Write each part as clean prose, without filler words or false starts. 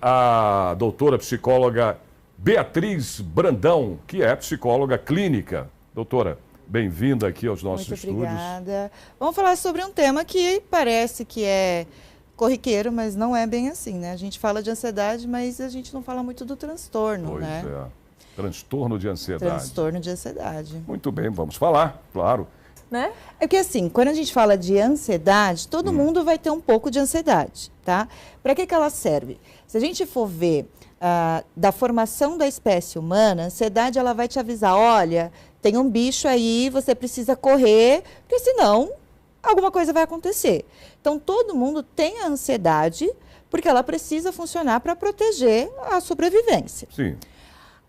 A doutora psicóloga Beatriz Brandão, que é psicóloga clínica. Doutora, bem-vinda aqui aos nossos estúdios. Muito obrigada. Vamos falar sobre um tema que parece que é corriqueiro, mas não é bem assim, né? A gente fala de ansiedade, mas a gente não fala muito do transtorno, Pois né? é. Transtorno de ansiedade. Transtorno de ansiedade. Muito bem, vamos falar, claro. Né? É que assim, quando a gente fala de ansiedade, todo mundo vai ter um pouco de ansiedade, tá? Para que ela serve? Se a gente for ver da formação da espécie humana, a ansiedade ela vai te avisar, olha, tem um bicho aí, você precisa correr, porque senão alguma coisa vai acontecer. Então, todo mundo tem a ansiedade, porque ela precisa funcionar para proteger a sobrevivência. Sim.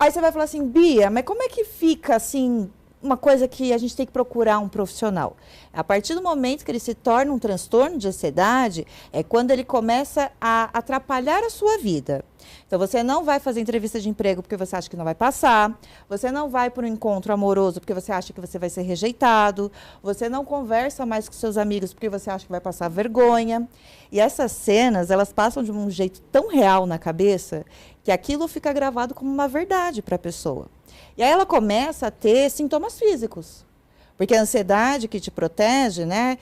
Aí você vai falar assim, Bia, mas como é que fica assim, uma coisa que a gente tem que procurar um profissional? A partir do momento que ele se torna um transtorno de ansiedade, é quando ele começa a atrapalhar a sua vida. Então, você não vai fazer entrevista de emprego porque você acha que não vai passar, você não vai para um encontro amoroso porque você acha que você vai ser rejeitado, você não conversa mais com seus amigos porque você acha que vai passar vergonha. E essas cenas, elas passam de um jeito tão real na cabeça que aquilo fica gravado como uma verdade para a pessoa. E aí ela começa a ter sintomas físicos. Porque a ansiedade que te protege, né?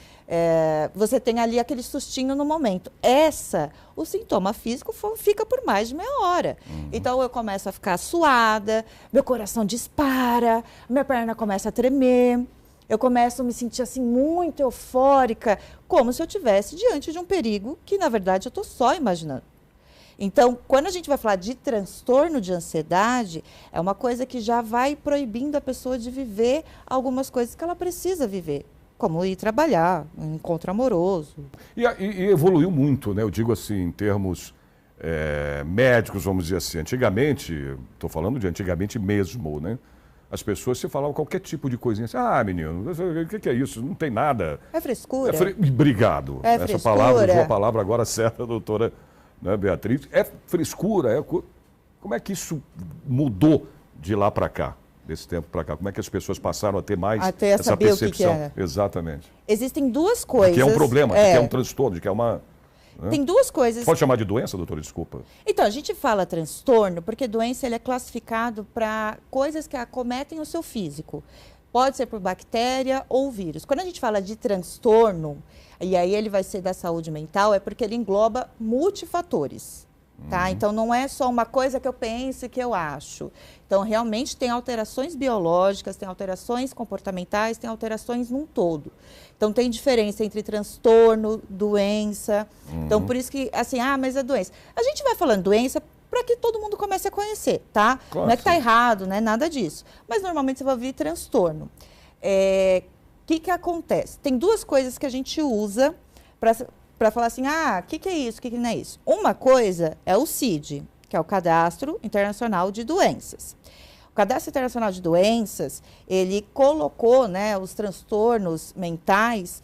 Você tem ali aquele sustinho no momento. O sintoma físico fica por mais de meia hora. Então eu começo a ficar suada, meu coração dispara, minha perna começa a tremer, eu começo a me sentir assim muito eufórica, como se eu estivesse diante de um perigo que, na verdade, eu estou só imaginando. Então, quando a gente vai falar de transtorno de ansiedade, é uma coisa que já vai proibindo a pessoa de viver algumas coisas que ela precisa viver, como ir trabalhar, um encontro amoroso. E evoluiu muito, né? Eu digo assim, em termos médicos, vamos dizer assim. Antigamente, estou falando de antigamente mesmo, né? As pessoas se falavam qualquer tipo de coisinha assim, menino, o que é isso? Não tem nada. É frescura. Obrigado. É Essa frescura. palavra, usou a palavra agora certa, doutora, né, Beatriz? É frescura, como é que isso mudou de lá para cá, desse tempo para cá? Como é que as pessoas passaram a ter mais essa percepção? O que é. Exatamente. Existem duas coisas. Que é um problema, que é um transtorno, que é uma... Né? Tem duas coisas. Pode chamar de doença, doutora? Desculpa. Então, a gente fala transtorno porque doença ele é classificado para coisas que acometem o seu físico. Pode ser por bactéria ou vírus. Quando a gente fala de transtorno, e aí ele vai ser da saúde mental, é porque ele engloba multifatores. Tá? Então, não é só uma coisa que eu penso e que eu acho. Então, realmente tem alterações biológicas, tem alterações comportamentais, tem alterações num todo. Então, tem diferença entre transtorno, doença. Então, por isso que, assim, mas é doença. A gente vai falando doença para que todo mundo comece a conhecer, tá? Claro, não é que está errado, não é nada disso. Mas, normalmente, você vai ouvir transtorno. O que acontece? Tem duas coisas que a gente usa para falar assim, o que é isso, o que não é isso? Uma coisa é o CID, que é o Cadastro Internacional de Doenças. O Cadastro Internacional de Doenças, ele colocou, né, os transtornos mentais,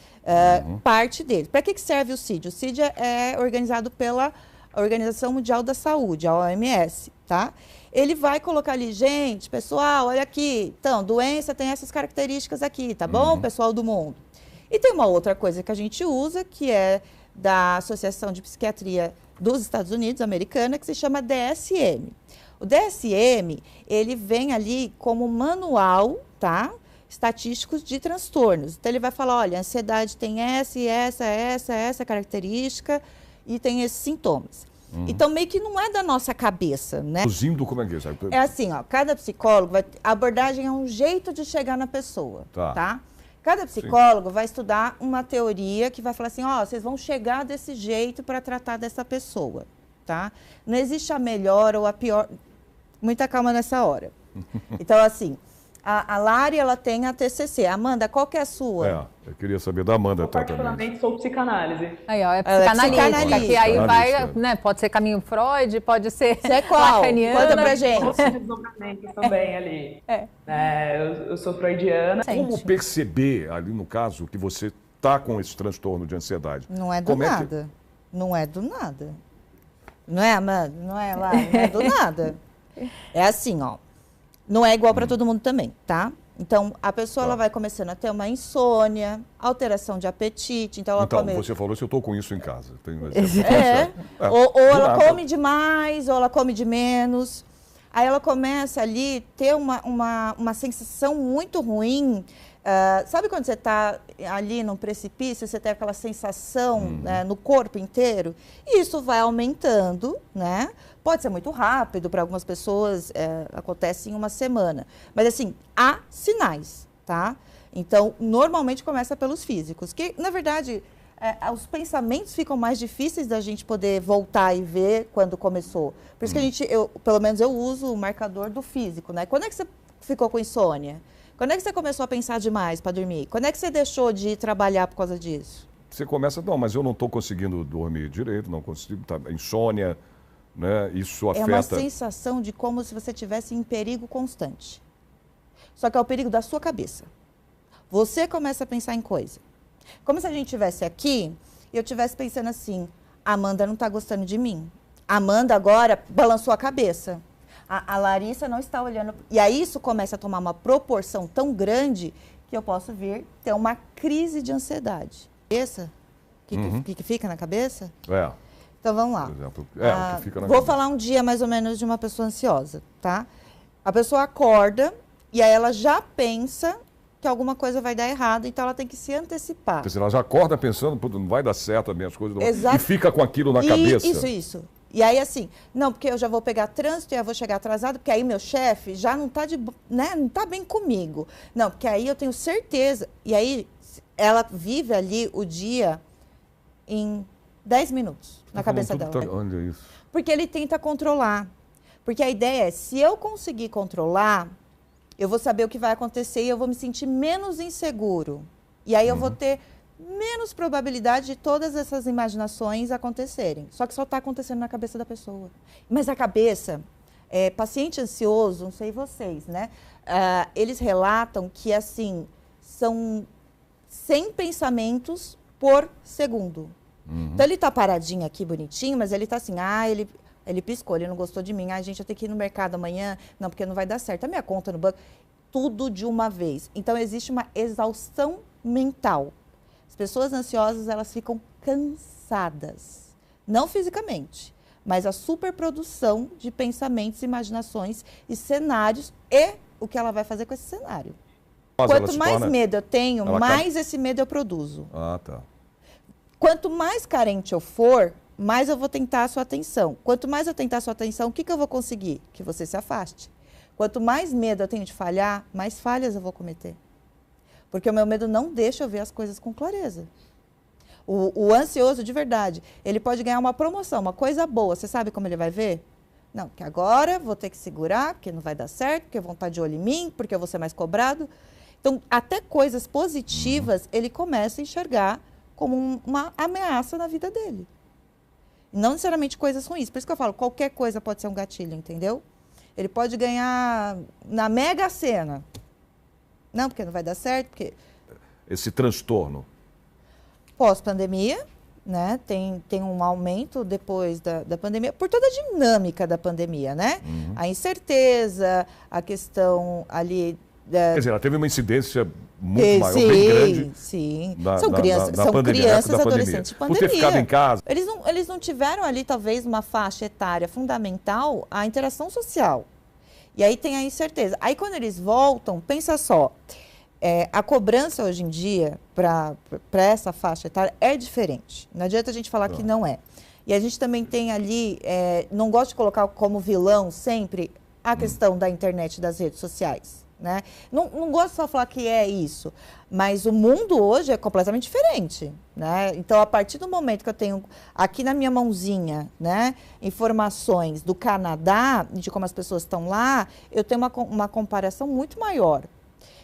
parte dele. Para que serve o CID? O CID é organizado pela Organização Mundial da Saúde, a OMS, tá? Ele vai colocar ali, gente, pessoal, olha aqui, então, doença tem essas características aqui, tá bom, pessoal do mundo? E tem uma outra coisa que a gente usa, que é da Associação de Psiquiatria dos Estados Unidos, americana, que se chama DSM. O DSM, ele vem ali como manual, tá? Estatísticos de transtornos. Então, ele vai falar, olha, a ansiedade tem essa característica e tem esses sintomas. Então, meio que não é da nossa cabeça, né? Traduzindo, como é que é? É assim, cada psicólogo, a abordagem é um jeito de chegar na pessoa, tá? Cada psicólogo vai estudar uma teoria que vai falar assim, vocês vão chegar desse jeito para tratar dessa pessoa, tá? Não existe a melhor ou a pior. Muita calma nessa hora. Então, assim, a Lari, ela tem a TCC. Amanda, qual que é a sua? Eu queria saber da Amanda. Eu particularmente sou psicanálise. Aí, ó, é psicanalística, que aí vai, né, pode ser caminho Freud, pode ser Você é qual? lacaniana. Conta pra gente. Outros desdobramentos também ali. Eu sou freudiana. Como perceber, ali no caso, que você está com esse transtorno de ansiedade? Não é do nada. Não é do nada. Não é, Amanda? Não é lá? Não é do nada. É assim, ó. Não é igual para todo mundo também, tá? Então, a pessoa ela vai começando a ter uma insônia, alteração de apetite. Então, você falou se eu estou com isso em casa. Ou ela come demais, ou ela come de menos. Aí ela começa ali a ter uma sensação muito ruim. Sabe quando você está ali num precipício, você tem aquela sensação né, no corpo inteiro? E isso vai aumentando, né? Pode ser muito rápido, para algumas pessoas acontece em uma semana. Mas assim, há sinais, tá? Então, normalmente começa pelos físicos, que na verdade os pensamentos ficam mais difíceis da gente poder voltar e ver quando começou. Por isso que pelo menos eu uso o marcador do físico, né? Quando é que você ficou com insônia? Quando é que você começou a pensar demais para dormir? Quando é que você deixou de ir trabalhar por causa disso? Você começa, não, mas eu não estou conseguindo dormir direito, não consigo, tá, insônia, né? Isso afeta... É uma sensação de como se você estivesse em perigo constante. Só que é o perigo da sua cabeça. Você começa a pensar em coisa. Como se a gente estivesse aqui e eu estivesse pensando assim, a Amanda não está gostando de mim. A Amanda agora balançou a cabeça. A Larissa não está olhando. E aí isso começa a tomar uma proporção tão grande que eu posso vir ter uma crise de ansiedade. Essa que fica na cabeça? Então vamos lá. Por exemplo, o que fica na vou cabeça. falar um dia mais ou menos de uma pessoa ansiosa, tá? A pessoa acorda e aí ela já pensa que alguma coisa vai dar errado, então ela tem que se antecipar. Porque ela já acorda pensando, não vai dar certo as minhas coisas. Exato. E fica com aquilo na cabeça. Isso. E aí, assim, não, porque eu já vou pegar trânsito e eu vou chegar atrasado, porque aí meu chefe já não está não tá bem comigo. Não, porque aí eu tenho certeza. E aí, ela vive ali o dia em 10 minutos na cabeça dela. Olha isso. Porque ele tenta controlar. Porque a ideia é, se eu conseguir controlar, eu vou saber o que vai acontecer e eu vou me sentir menos inseguro. E aí eu vou ter menos probabilidade de todas essas imaginações acontecerem. Só que só está acontecendo na cabeça da pessoa. Mas a cabeça, paciente ansioso, não sei vocês, né? Eles relatam que, assim, são 100 pensamentos por segundo. Então, ele está paradinho aqui, bonitinho, mas ele está assim, ele piscou, ele não gostou de mim. Gente, eu tenho que ir no mercado amanhã. Não, porque não vai dar certo. A minha conta no banco, tudo de uma vez. Então, existe uma exaustão mental. As pessoas ansiosas, elas ficam cansadas. Não fisicamente, mas a superprodução de pensamentos, imaginações e cenários e o que ela vai fazer com esse cenário. Quanto mais medo eu tenho, mais esse medo eu produzo. Tá. Quanto mais carente eu for, mais eu vou tentar a sua atenção. Quanto mais eu tentar a sua atenção, o que eu vou conseguir? Que você se afaste. Quanto mais medo eu tenho de falhar, mais falhas eu vou cometer. Porque o meu medo não deixa eu ver as coisas com clareza. O ansioso, de verdade, ele pode ganhar uma promoção, uma coisa boa. Você sabe como ele vai ver? Não, que agora vou ter que segurar, porque não vai dar certo, porque vão estar de olho em mim, porque eu vou ser mais cobrado. Então, até coisas positivas, ele começa a enxergar como uma ameaça na vida dele. Não necessariamente coisas ruins. Por isso que eu falo, qualquer coisa pode ser um gatilho, entendeu? Ele pode ganhar na Mega Sena. Não, porque não vai dar certo, porque... Esse transtorno. Pós-pandemia, né? Tem um aumento depois da pandemia, por toda a dinâmica da pandemia, né? A incerteza, a questão ali... Quer dizer, ela teve uma incidência muito maior, bem grande. Sim, são crianças, adolescentes de pandemia. Por ter ficado em casa. Eles não tiveram ali, talvez, uma faixa etária fundamental, a interação social. E aí tem a incerteza. Aí, quando eles voltam, pensa só, a cobrança hoje em dia para essa faixa etária é diferente. Não adianta a gente falar que não é. E a gente também tem ali, não gosto de colocar como vilão sempre a questão da internet e das redes sociais. Né? Não gosto só de falar que é isso, mas o mundo hoje é completamente diferente. Né? Então, a partir do momento que eu tenho aqui na minha mãozinha, né, informações do Canadá, de como as pessoas estão lá, eu tenho uma comparação muito maior.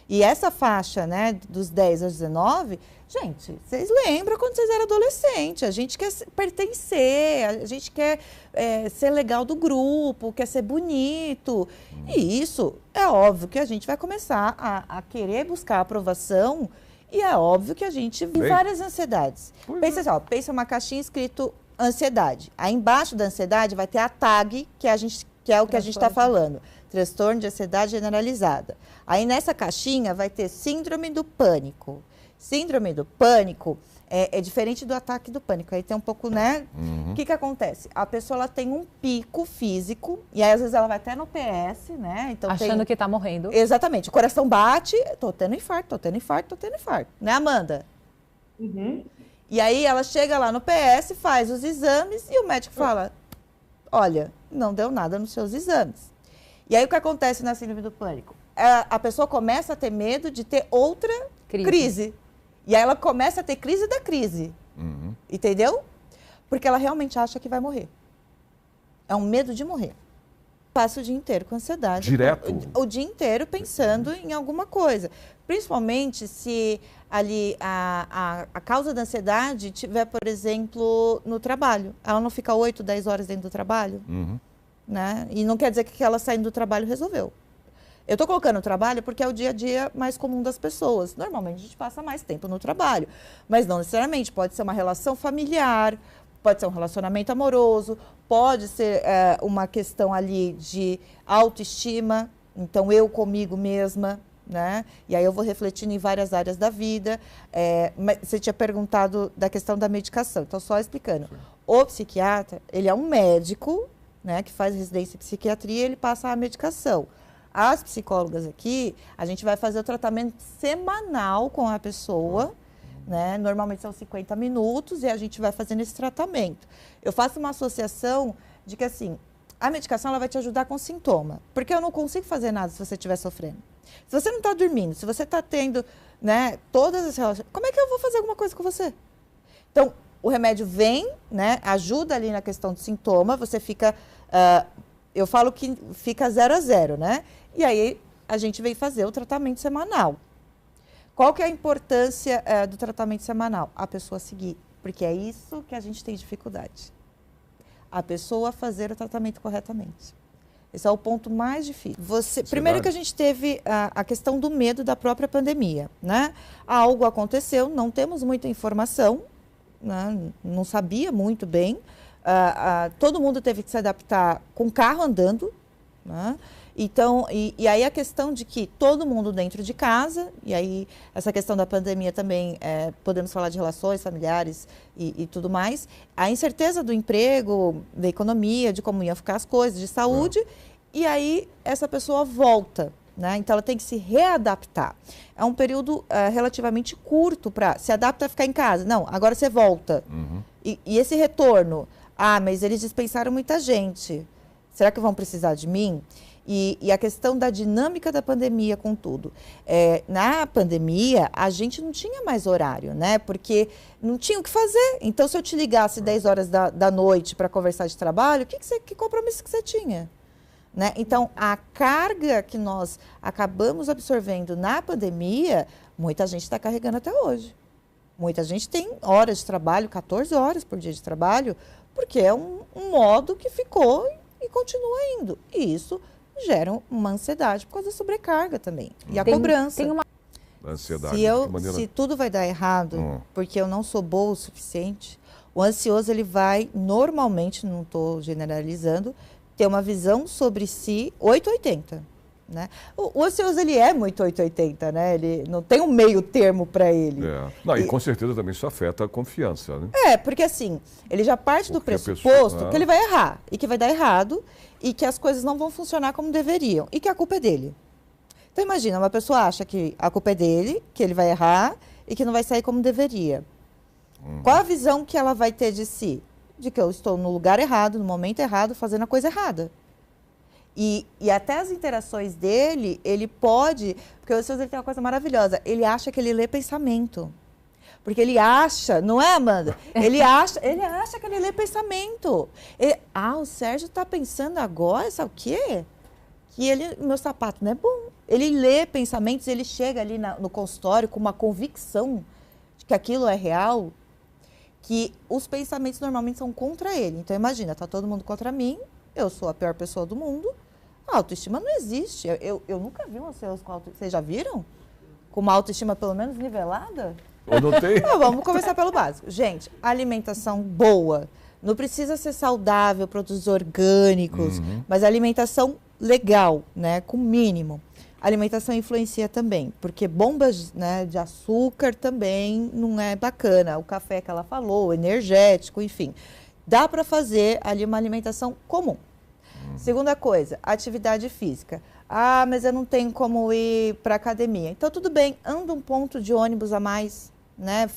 E essa faixa, né, dos 10 aos 19, gente, vocês lembram quando vocês eram adolescentes? A gente quer pertencer, a gente quer ser legal do grupo, quer ser bonito. E isso é óbvio que a gente vai começar a querer buscar aprovação e é óbvio que a gente tem várias ansiedades. Pensa assim, pensa uma caixinha escrito ansiedade. Aí embaixo da ansiedade vai ter a tag que a gente que é o que a gente está falando. Transtorno de ansiedade generalizada. Aí nessa caixinha vai ter síndrome do pânico. Síndrome do pânico é diferente do ataque do pânico. Aí tem um pouco, né? O que acontece? A pessoa ela tem um pico físico, e aí às vezes ela vai até no PS, né? Então, achando que está morrendo. Exatamente. O coração bate, tô tendo infarto. Né, Amanda? E aí ela chega lá no PS, faz os exames e o médico fala, olha, não deu nada nos seus exames. E aí o que acontece na síndrome do pânico? A pessoa começa a ter medo de ter outra crise. E aí ela começa a ter crise da crise. Entendeu? Porque ela realmente acha que vai morrer. É um medo de morrer. Passa o dia inteiro com ansiedade. Direto? O dia inteiro pensando em alguma coisa. Principalmente se ali a causa da ansiedade tiver, por exemplo, no trabalho. Ela não fica 8, 10 horas dentro do trabalho. Né? E não quer dizer que ela saindo do trabalho resolveu. Eu estou colocando o trabalho porque é o dia a dia mais comum das pessoas. Normalmente a gente passa mais tempo no trabalho, mas não necessariamente. Pode ser uma relação familiar, pode ser um relacionamento amoroso, pode ser uma questão ali de autoestima, então eu comigo mesma, né? E aí eu vou refletindo em várias áreas da vida. Mas você tinha perguntado da questão da medicação, então só explicando. O psiquiatra, ele é um médico, né, que faz residência em psiquiatria, ele passa a medicação. As psicólogas aqui, a gente vai fazer o tratamento semanal com a pessoa, né? Normalmente são 50 minutos e a gente vai fazendo esse tratamento. Eu faço uma associação de que, assim, a medicação ela vai te ajudar com sintoma, porque eu não consigo fazer nada se você estiver sofrendo. Se você não está dormindo, se você está tendo, né, todas as relações, como é que eu vou fazer alguma coisa com você? Então, o remédio vem, né, ajuda ali na questão do sintoma, você fica, eu falo que fica 0 a 0, né? E aí a gente vem fazer o tratamento semanal. Qual que é a importância do tratamento semanal? A pessoa seguir, porque é isso que a gente tem dificuldade. A pessoa fazer o tratamento corretamente. Esse é o ponto mais difícil. Primeiro que a gente teve a questão do medo da própria pandemia, né? Algo aconteceu, não temos muita informação, né? Não sabia muito bem. Todo mundo teve que se adaptar com o carro andando, né? Então, e aí a questão de que todo mundo dentro de casa, e aí essa questão da pandemia também, podemos falar de relações familiares e tudo mais, a incerteza do emprego, da economia, de como iam ficar as coisas, de saúde, e aí essa pessoa volta, né? Então ela tem que se readaptar. É um período relativamente curto para se adaptar a ficar em casa. Não, agora você volta. E esse retorno, mas eles dispensaram muita gente. Será que vão precisar de mim? E a questão da dinâmica da pandemia com tudo. Na pandemia, a gente não tinha mais horário, né? Porque não tinha o que fazer. Então, se eu te ligasse 10 horas da noite para conversar de trabalho, que compromisso que você tinha? Né? Então, a carga que nós acabamos absorvendo na pandemia, muita gente está carregando até hoje. Muita gente tem horas de trabalho, 14 horas por dia de trabalho, porque é um modo que ficou e continua indo. E isso gera uma ansiedade por causa da sobrecarga também. E a cobrança. Tem uma ansiedade. Se tudo vai dar errado, porque eu não sou boa o suficiente, o ansioso ele vai, normalmente, não estou generalizando, ter uma visão sobre si 880. Né? O ansioso ele é muito 880, né? Ele não tem um meio termo para ele. E com certeza também isso afeta a confiança, né? Porque assim, ele já parte do pressuposto que ele vai errar e que vai dar errado e que as coisas não vão funcionar como deveriam e que a culpa é dele. Então imagina, uma pessoa acha que a culpa é dele, que ele vai errar e que não vai sair como deveria. Qual a visão que ela vai ter de si? De que eu estou no lugar errado, no momento errado, fazendo a coisa errada. E até as interações dele, ele pode... Porque o ansioso ele tem uma coisa maravilhosa. Ele acha que ele lê pensamento. Porque ele acha... Não é, Amanda? Ele acha que ele lê pensamento. O Sérgio está pensando agora, sabe o quê? Que meu sapato não é bom. Ele lê pensamentos, ele chega ali no consultório com uma convicção de que aquilo é real, que os pensamentos normalmente são contra ele. Então, imagina, está todo mundo contra mim, eu sou a pior pessoa do mundo. A autoestima não existe. Eu nunca vi um ansioso com autoestima. Vocês já viram? Com uma autoestima pelo menos nivelada? Eu não tenho. Vamos começar pelo básico. Gente, alimentação boa, Não precisa ser saudável, produtos orgânicos, mas alimentação legal, né, com mínimo. A alimentação influencia também, porque bombas, né, de açúcar também não é bacana. O café que ela falou, energético, enfim. Dá para fazer ali uma alimentação comum. Segunda coisa, atividade física. Ah, mas eu não tenho como ir para academia. Então, tudo bem, anda um ponto de ônibus a mais, né?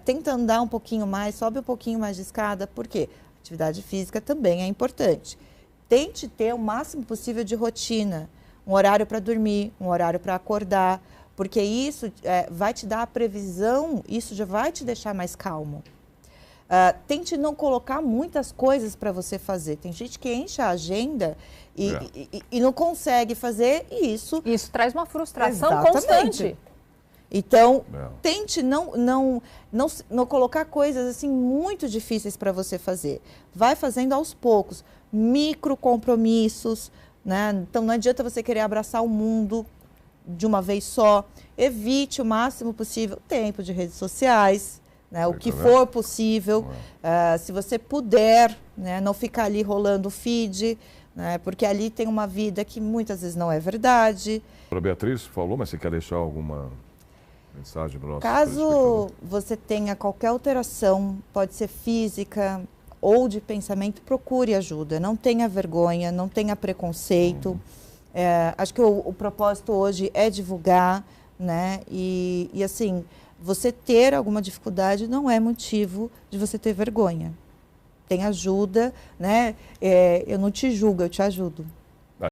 Tenta andar um pouquinho mais, sobe um pouquinho mais de escada. Por quê? Atividade física também é importante. Tente ter o máximo possível de rotina. Um horário para dormir, um horário para acordar, porque isso vai te dar a previsão, isso já vai te deixar mais calmo. Tente não colocar muitas coisas para você fazer. Tem gente que enche a agenda e não consegue fazer isso. Isso traz uma frustração constante. Então, tente não colocar coisas assim muito difíceis para você fazer. Vai fazendo aos poucos, micro compromissos, né? Então, não adianta você querer abraçar o mundo de uma vez só. Evite o máximo possível tempo de redes sociais, né? O que for possível. Se você puder, né? Não ficar ali rolando o feed, né? Porque ali tem uma vida que muitas vezes não é verdade. A Beatriz falou, mas você quer deixar alguma mensagem para o nosso Caso você tenha qualquer alteração, pode ser física ou de pensamento, procure ajuda. Não tenha vergonha, não tenha preconceito. Acho que o propósito hoje é divulgar, né? E assim, você ter alguma dificuldade não é motivo de você ter vergonha. Tem ajuda, né? Eu não te julgo, eu te ajudo.